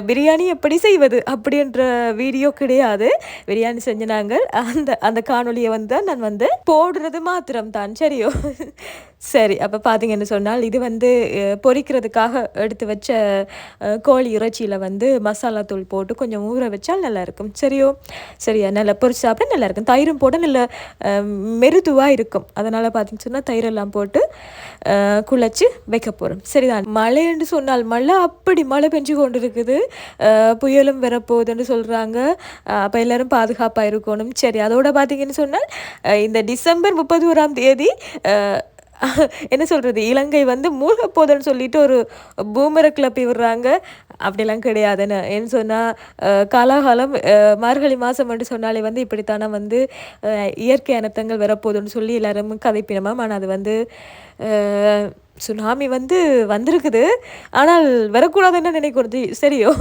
பிரியாணி எப்படி செய்வது அப்படின்ற வீடியோ கிடையாது. பிரியாணி செஞ்ச நாங்கள் அந்த அந்த காணொளிய வந்து நான் வந்து போடுறது மாத்திரம் தான். சரியோ? சரி. அப்ப பார்த்தீங்கன்னு சொன்னால், இது வந்து பொரிக்கிறதுக்காக எடுத்து வச்ச கோழி இறைச்சியில வந்து மசாலா தூள் போட்டு கொஞ்சம் ஊற வச்சால் நல்லாயிருக்கும். சரியோ? சரியா நல்லா பொரிச்சு சாப்பிட நல்லாயிருக்கும். தயிரும் போட நல்ல அ மெருதுவா இருக்கும். அதனால பார்த்தீங்கன்னு சொன்னா, தயிரெல்லாம் போட்டு குழச்சு வைக்க போறோம். சரிதான். மழை என்று சொன்னால் மழை அப்படி மழை பெஞ்சு கொண்டிருக்குது. புயலும் வரப்போகுதுன்னு சொல்றாங்க. அப்ப எல்லாரும் பாதுகாப்பா இருக்கணும். சரி அதோட பார்த்தீங்கன்னு சொன்னால், இந்த டிசம்பர் 31ஆம் தேதி அ என்ன சொல்றது? இலங்கை வந்து மூழ்கப் போதுன்னு சொல்லிட்டு ஒரு பூமர கிளப்பி விடுறாங்க. அப்படிலாம் கிடையாதுன்னு. ஏன்னு சொன்னா, காலாகாலம் மார்கழி மாசம் என்று சொன்னாலே வந்து இப்படித்தான வந்து அ இயற்கை அனர்த்தங்கள் வரப்போதுன்னு சொல்லி எல்லாரும் கதைப்பினமாம். ஆனா அது வந்து அ சுனாமி வந்து வந்திருக்குது. ஆனால் வரக்கூடாதுன்னு நினைக்கிறது. சரியோ?